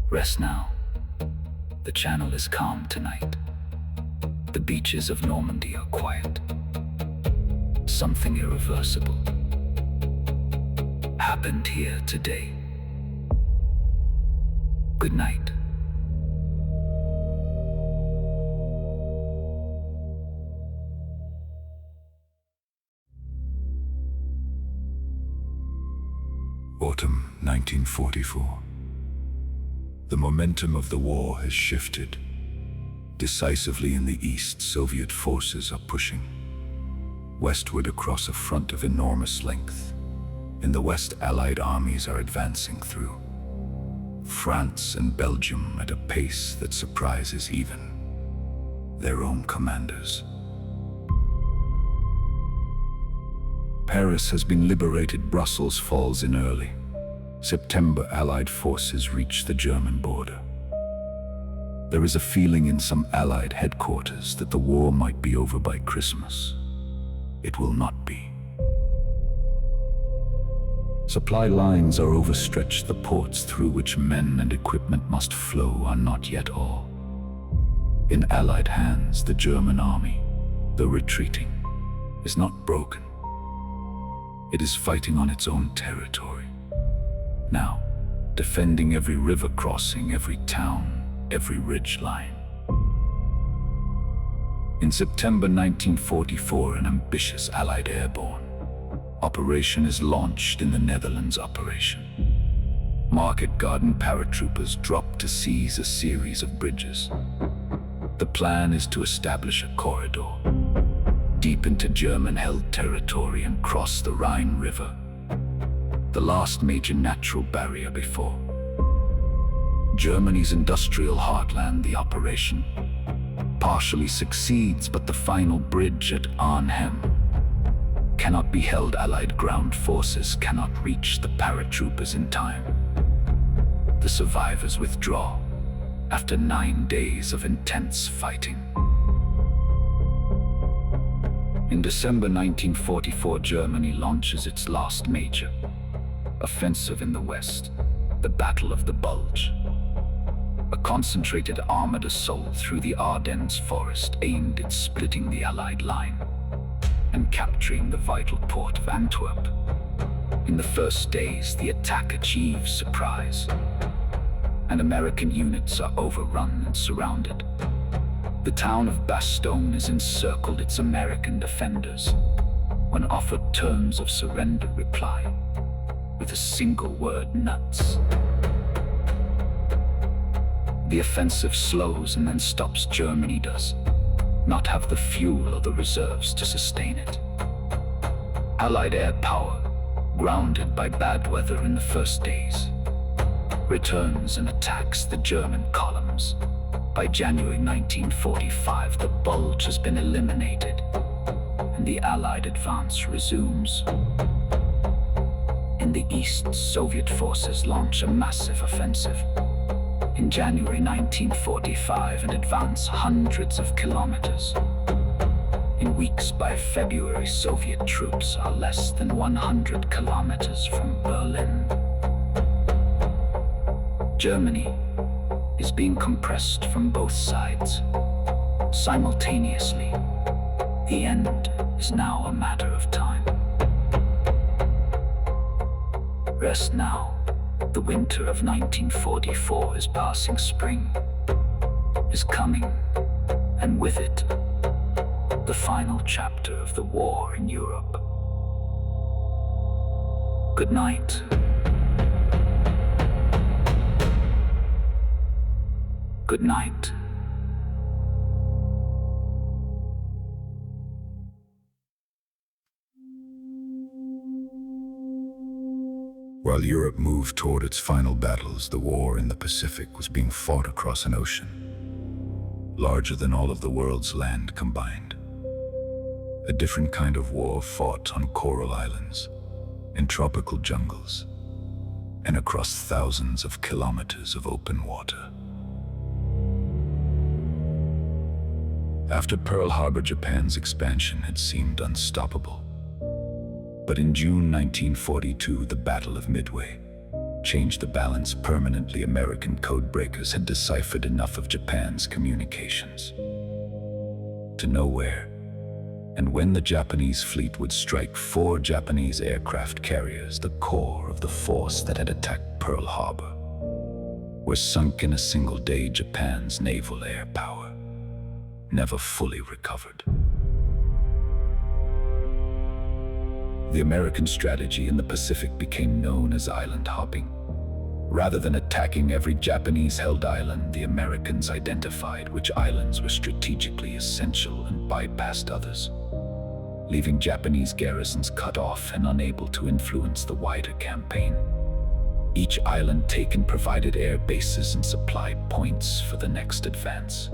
Rest now. The Channel is calm tonight. The beaches of Normandy are quiet. Something irreversible happened here today. Good night. Autumn 1944. The momentum of the war has shifted. Decisively in the east, Soviet forces are pushing westward across a front of enormous length. In the west, Allied armies are advancing through France and Belgium at a pace that surprises even their own commanders. Paris has been liberated. Brussels falls in early September. Allied forces reach the German border. There is a feeling in some Allied headquarters that the war might be over by Christmas. It will not be. Supply lines are overstretched. The ports through which men and equipment must flow are not yet all in Allied hands. The German army, though retreating, is not broken. It is fighting on its own territory now, defending every river crossing, every town, every ridge line. In September 1944, an ambitious Allied airborne operation is launched in the Netherlands. Operation Market Garden. Paratroopers drop to seize a series of bridges. The plan is to establish a corridor deep into German-held territory and cross the Rhine River, the last major natural barrier before Germany's industrial heartland. The operation partially succeeds, but the final bridge at Arnhem cannot be held. Allied ground forces cannot reach the paratroopers in time. The survivors withdraw after 9 days of intense fighting. In December 1944, Germany launches its last major offensive in the west, the Battle of the Bulge. A concentrated armored assault through the Ardennes forest aimed at splitting the Allied line and capturing the vital port of Antwerp. In the first days, the attack achieves surprise. and American units are overrun and surrounded. The town of Bastogne is encircled its American defenders. When offered terms of surrender, reply with a single word: nuts. The offensive slows and then stops. Germany does not have the fuel or the reserves to sustain it. Allied air power, grounded by bad weather in the first days, returns and attacks the German columns. By January 1945, the bulge has been eliminated, and the Allied advance resumes. In the east, Soviet forces launch a massive offensive in January 1945 and advance hundreds of kilometers. In weeks, by February, Soviet troops are less than 100 kilometers from Berlin. Germany is being compressed from both sides simultaneously. The end is now a matter of time. Rest now. The winter of 1944 is passing. Spring is coming, and with it, the final chapter of the war in Europe. Good night. Good night. While Europe moved toward its final battles, the war in the Pacific was being fought across an ocean, larger than all of the world's land combined. A different kind of war fought on coral islands, in tropical jungles, and across thousands of kilometers of open water. After Pearl Harbor, Japan's expansion had seemed unstoppable. But in June 1942, the Battle of Midway changed the balance permanently. American codebreakers had deciphered enough of Japan's communications to know where and when the Japanese fleet would strike. 4 Japanese aircraft carriers, the core of the force that had attacked Pearl Harbor, were sunk in a single day. Japan's naval air power never fully recovered. The American strategy in the Pacific became known as island hopping. Rather than attacking every Japanese-held island, the Americans identified which islands were strategically essential and bypassed others, leaving Japanese garrisons cut off and unable to influence the wider campaign. Each island taken provided air bases and supply points for the next advance.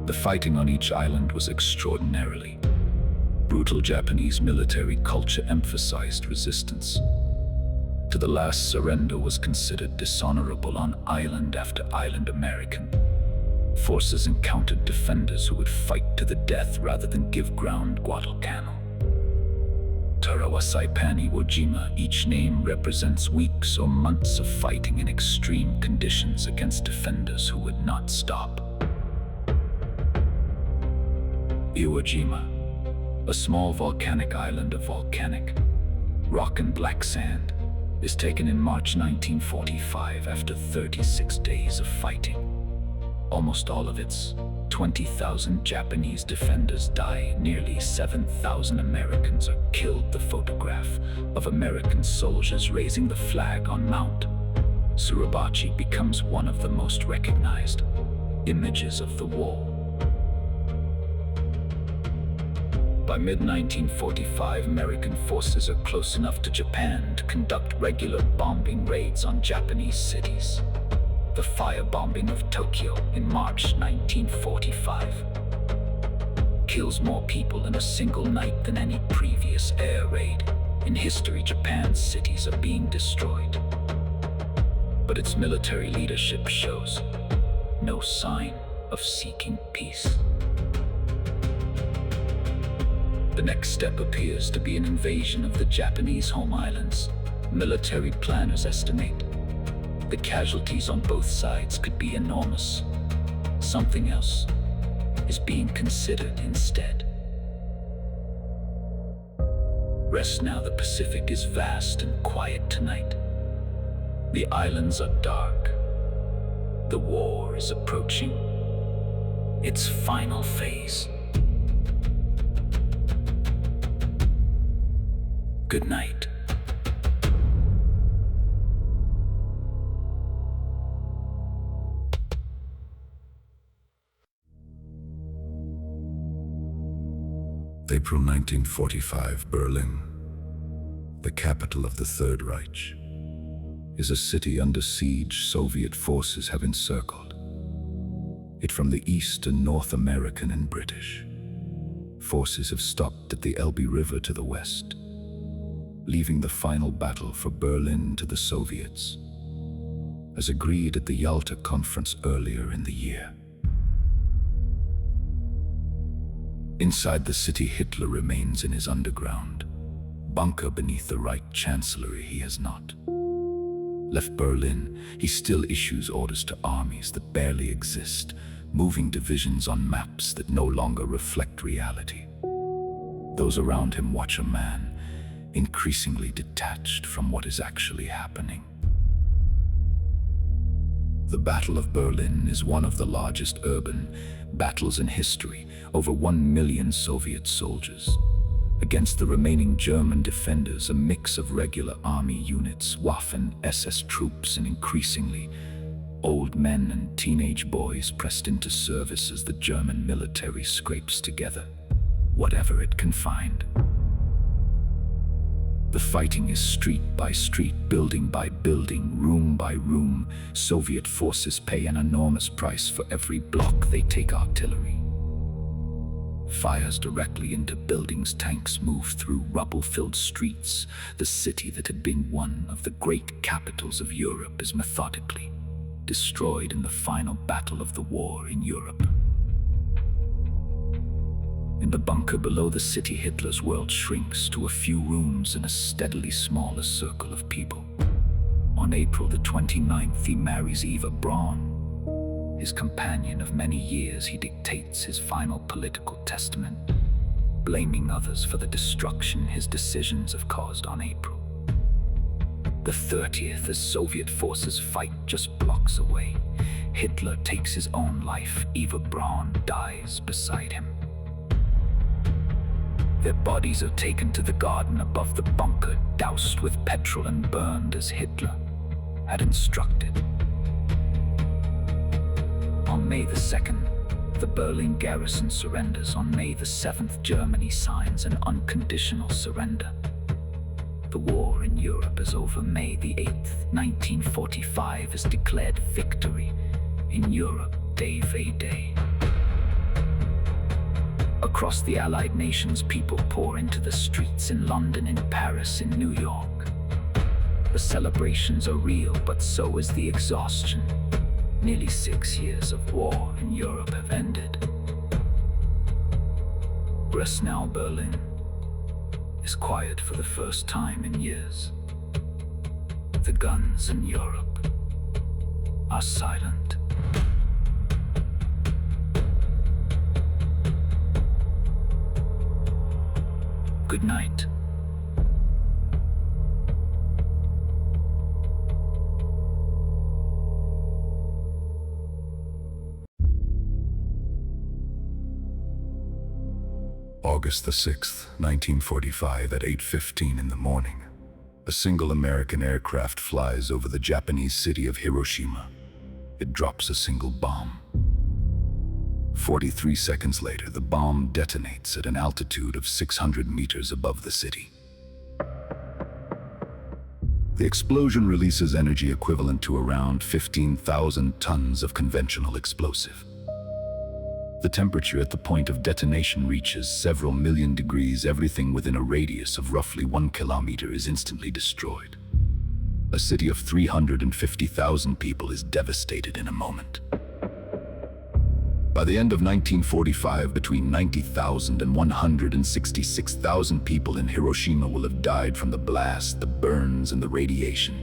The fighting on each island was extraordinarily brutal. Japanese military culture emphasized resistance. To the last, surrender was considered dishonorable. On island after island, American forces encountered defenders who would fight to the death rather than give ground. Guadalcanal, Tarawa, Saipan, Iwo Jima. Each name represents weeks or months of fighting in extreme conditions against defenders who would not stop. Iwo Jima, a small volcanic island of volcanic rock and black sand, is taken in March 1945 after 36 days of fighting. Almost all of its 20,000 Japanese defenders die. Nearly 7,000 Americans are killed. The photograph of American soldiers raising the flag on Mount Suribachi becomes one of the most recognized images of the war. By mid-1945, American forces are close enough to Japan to conduct regular bombing raids on Japanese cities. The firebombing of Tokyo in March 1945 kills more people in a single night than any previous air raid in history. Japan's cities are being destroyed, but its military leadership shows no sign of seeking peace. The next step appears to be an invasion of the Japanese home islands. Military planners estimate the casualties on both sides could be enormous. Something else is being considered instead. Rest now. The Pacific is vast and quiet tonight. The islands are dark. The war is approaching its final phase. Good night. April 1945, Berlin, the capital of the Third Reich, is a city under siege Soviet forces have encircled. It from the east and North American and British. Forces have stopped at the Elbe River to the west, leaving the final battle for Berlin to the Soviets, as agreed at the Yalta Conference earlier in the year. Inside the city, Hitler remains in his underground bunker beneath the Reich Chancellery. He has not left Berlin. He still issues orders to armies that barely exist, moving divisions on maps that no longer reflect reality. Those around him watch a man increasingly detached from what is actually happening. The Battle of Berlin is one of the largest urban battles in history. Over 1 million Soviet soldiers against the remaining German defenders, a mix of regular army units, Waffen SS troops, and increasingly old men and teenage boys pressed into service as the German military scrapes together whatever it can find. The fighting is street by street, building by building, room by room. Soviet forces pay an enormous price for every block they take. Artillery fires directly into buildings, tanks move through rubble-filled streets. The city that had been one of the great capitals of Europe is methodically destroyed in the final battle of the war in Europe. In the bunker below the city, Hitler's world shrinks to a few rooms in a steadily smaller circle of people. On April the 29th, he marries Eva Braun, his companion of many years. He dictates his final political testament, blaming others for the destruction his decisions have caused. On April the 30th, as Soviet forces fight just blocks away, Hitler takes his own life. Eva Braun dies beside him. Their bodies are taken to the garden above the bunker, doused with petrol and burned as Hitler had instructed. On May the 2nd, the Berlin garrison surrenders. On May the 7th, Germany signs an unconditional surrender. The war in Europe is over. May the 8th, 1945 is declared victory in Europe. DDay. Across the Allied nations, people pour into the streets in London, in Paris, in New York. The celebrations are real, but so is the exhaustion. Nearly 6 years of war in Europe have ended. Rest now. Berlin is quiet for the first time in years. The guns in Europe are silent. Good night. August the 6th, 1945, at 8:15 in the morning, a single American aircraft flies over the Japanese city of Hiroshima. It drops a single bomb. 43 seconds later, the bomb detonates at an altitude of 600 meters above the city. The explosion releases energy equivalent to around 15,000 tons of conventional explosive. The temperature at the point of detonation reaches several million degrees. Everything within a radius of roughly 1 kilometer is instantly destroyed. A city of 350,000 people is devastated in a moment. By the end of 1945, between 90,000 and 166,000 people in Hiroshima will have died from the blast, the burns, and the radiation.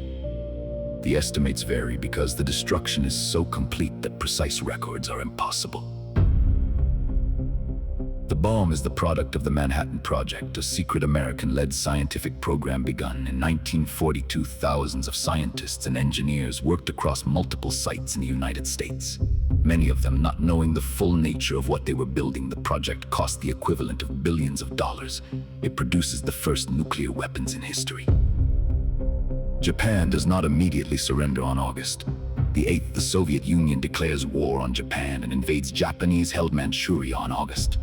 The estimates vary because the destruction is so complete that precise records are impossible. The bomb is the product of the Manhattan Project, a secret American-led scientific program begun in 1942. Thousands of scientists and engineers worked across multiple sites in the United States. Many of them not knowing the full nature of what they were building. The project cost the equivalent of billions of dollars. It produces the first nuclear weapons in history. Japan does not immediately surrender on August the 8th. The Soviet Union declares war on Japan and invades Japanese-held Manchuria on August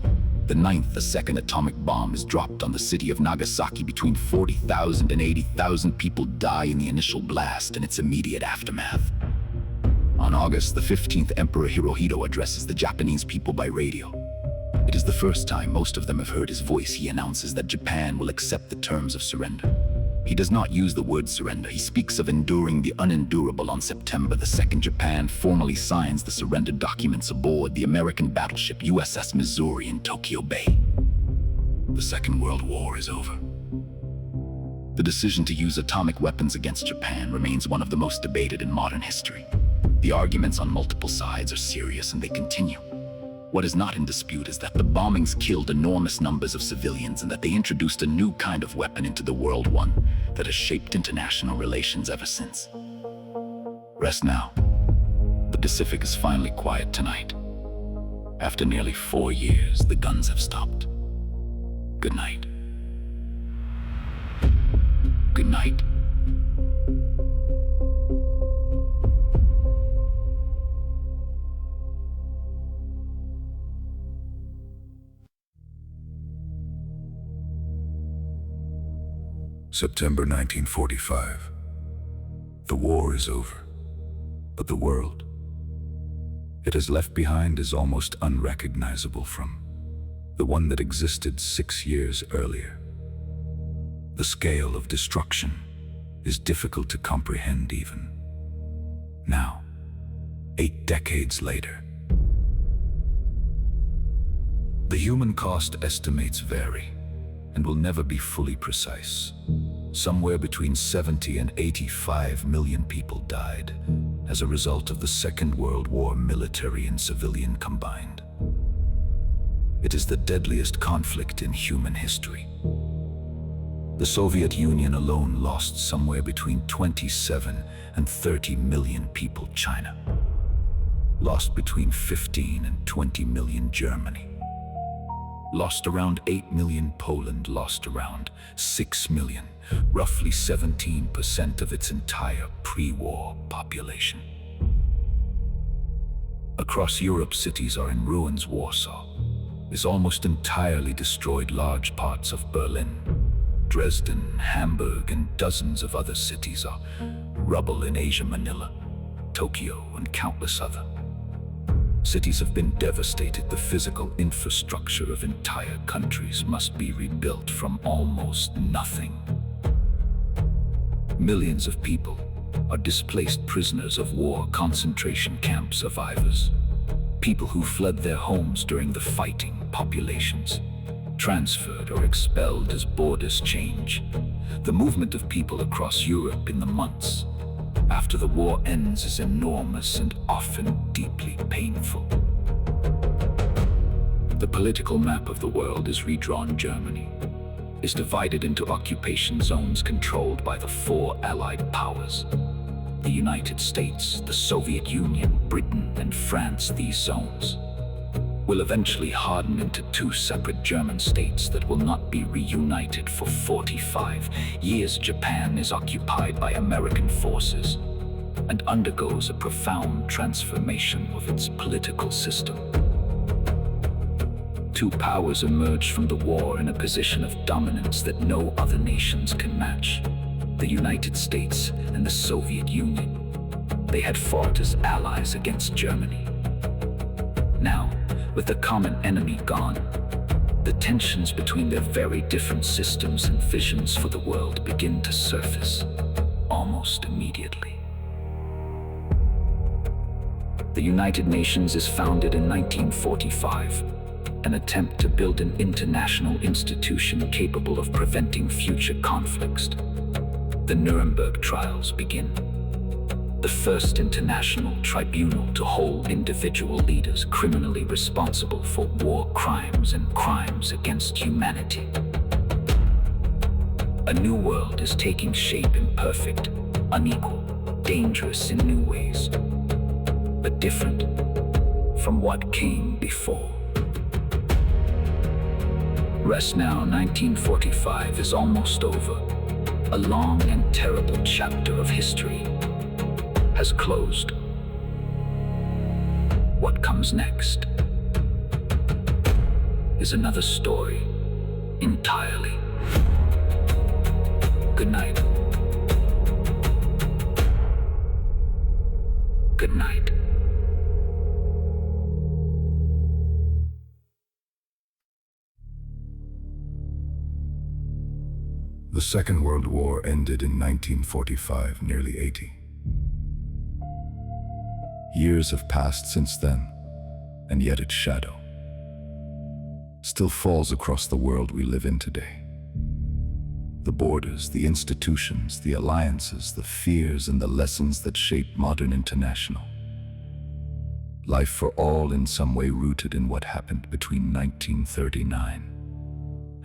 the 9th. A second atomic bomb is dropped on the city of Nagasaki. Between 40,000 and 80,000 people die in the initial blast and its immediate aftermath. On August the 15th, Emperor Hirohito addresses the Japanese people by radio. It is the first time most of them have heard his voice. He announces that Japan will accept the terms of surrender. He does not use the word surrender. He speaks of enduring the unendurable. On September the 2nd, Japan formally signs the surrender documents aboard the American battleship USS Missouri in Tokyo Bay. The Second World War is over. The decision to use atomic weapons against Japan remains one of the most debated in modern history. The arguments on multiple sides are serious and they continue. What is not in dispute is that the bombings killed enormous numbers of civilians and that they introduced a new kind of weapon into the world, one that has shaped international relations ever since. Rest now. The Pacific is finally quiet tonight. After nearly 4 years, the guns have stopped. Good night. Good night. September 1945. The war is over, but the world it has left behind is almost unrecognizable from the one that existed 6 years earlier. The scale of destruction is difficult to comprehend even now, 8 decades later. The human cost estimates vary and will never be fully precise. Somewhere between 70 and 85 million people died as a result of the Second World War, military and civilian combined. It is the deadliest conflict in human history. The Soviet Union alone lost somewhere between 27 and 30 million people. China lost between 15 and 20 million. Germany lost around 8 million. Poland lost around 6 million, roughly 17% of its entire pre-war population. Across Europe, cities are in ruins. Warsaw is almost entirely destroyed. Large parts of Berlin, Dresden, Hamburg, and dozens of other cities are rubble. In Asia, Manila, Tokyo, and countless other cities have been devastated. The physical infrastructure of entire countries must be rebuilt from almost nothing. Millions of people are displaced prisoners of war, concentration camp survivors, people who fled their homes during the fighting, populations transferred or expelled as borders change. The movement of people across Europe in the months after the war ends is enormous and often deeply painful. The political map of the world is redrawn. Germany is divided into occupation zones controlled by the 4 Allied powers: the United States, the Soviet Union, Britain, and France. These zones will eventually harden into 2 separate German states that will not be reunited for 45 years. Japan is occupied by American forces and undergoes a profound transformation of its political system. 2 powers emerged from the war in a position of dominance that no other nations can match: the United States and the Soviet Union. They had fought as allies against Germany. Now, with the common enemy gone, the tensions between their very different systems and visions for the world begin to surface almost immediately. The United Nations is founded in 1945, an attempt to build an international institution capable of preventing future conflicts. The Nuremberg trials begin. the first international tribunal to hold individual leaders criminally responsible for war crimes and crimes against humanity. A new world is taking shape, imperfect, unequal, dangerous in new ways, but different from what came before. Rest now, 1945 is almost over. A long and terrible chapter of history has closed. What comes next is another story entirely. Good night. Good night. The Second World War ended in 1945, nearly 80. Years have passed since then, and yet its shadow still falls across the world we live in today. The borders, the institutions, the alliances, the fears, and the lessons that shape modern international life for all in some way rooted in what happened between 1939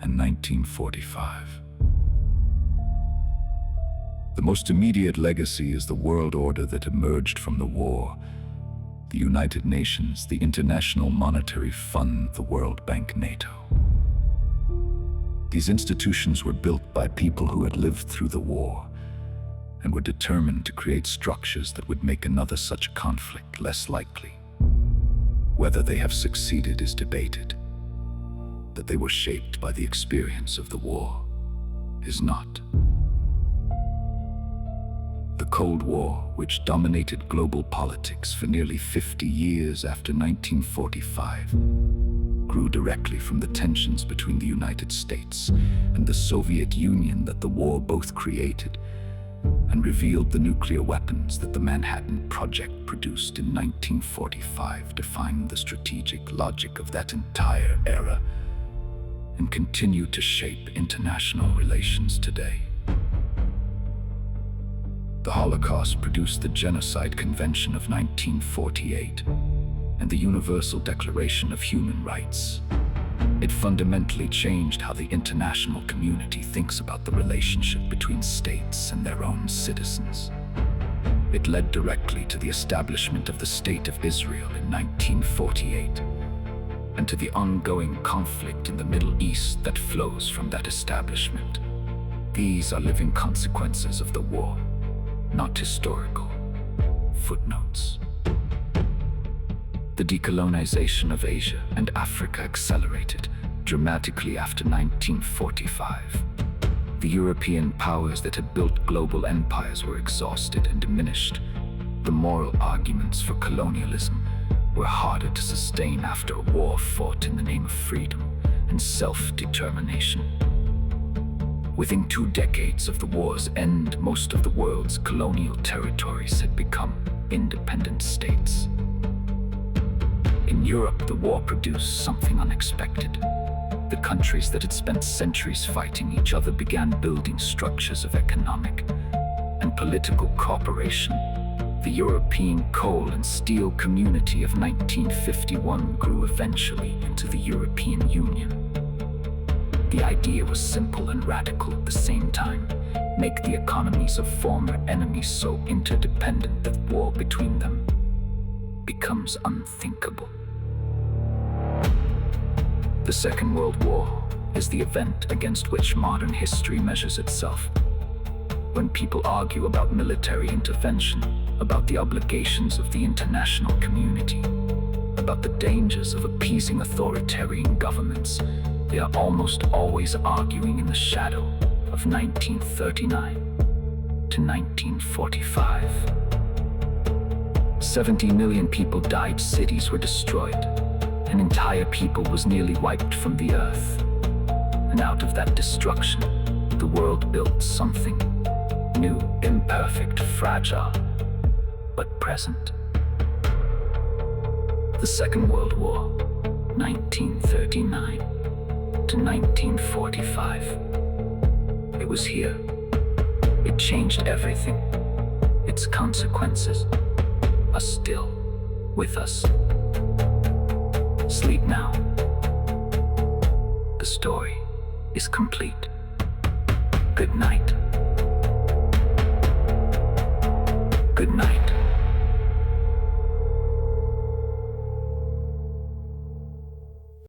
and 1945. The most immediate legacy is the world order that emerged from the war. The United Nations, the International Monetary Fund, the World Bank, NATO. These institutions were built by people who had lived through the war and were determined to create structures that would make another such conflict less likely. Whether they have succeeded is debated. That they were shaped by the experience of the war is not. The Cold War, which dominated global politics for nearly 50 years after 1945, grew directly from the tensions between the United States and the Soviet Union that the war both created and revealed the nuclear weapons that the Manhattan Project produced in 1945, defined the strategic logic of that entire era and continue to shape international relations today. The Holocaust produced the Genocide Convention of 1948 and the Universal Declaration of Human Rights. It fundamentally changed how the international community thinks about the relationship between states and their own citizens. It led directly to the establishment of the State of Israel in 1948 and to the ongoing conflict in the Middle East that flows from that establishment. These are living consequences of the war, not historical footnotes. The decolonization of Asia and Africa accelerated dramatically after 1945. The European powers that had built global empires were exhausted and diminished. The moral arguments for colonialism were harder to sustain after a war fought in the name of freedom and self-determination. Within 2 decades of the war's end, most of the world's colonial territories had become independent states. In Europe, the war produced something unexpected. The countries that had spent centuries fighting each other began building structures of economic and political cooperation. The European coal and steel community of 1951 grew eventually into the European Union. The idea was simple and radical at the same time. Make the economies of former enemies so interdependent that war between them becomes unthinkable. The Second World War is the event against which modern history measures itself. When people argue about military intervention, about the obligations of the international community, about the dangers of appeasing authoritarian governments, they are almost always arguing in the shadow of 1939 to 1945. 70 million people died, cities were destroyed, an entire people was nearly wiped from the earth. And out of that destruction, the world built something new, imperfect, fragile, but present. The Second World War, 1939 to 1945. It was here. It changed everything. its consequences are still with us. Sleep now. The story is complete. Good night. Good night.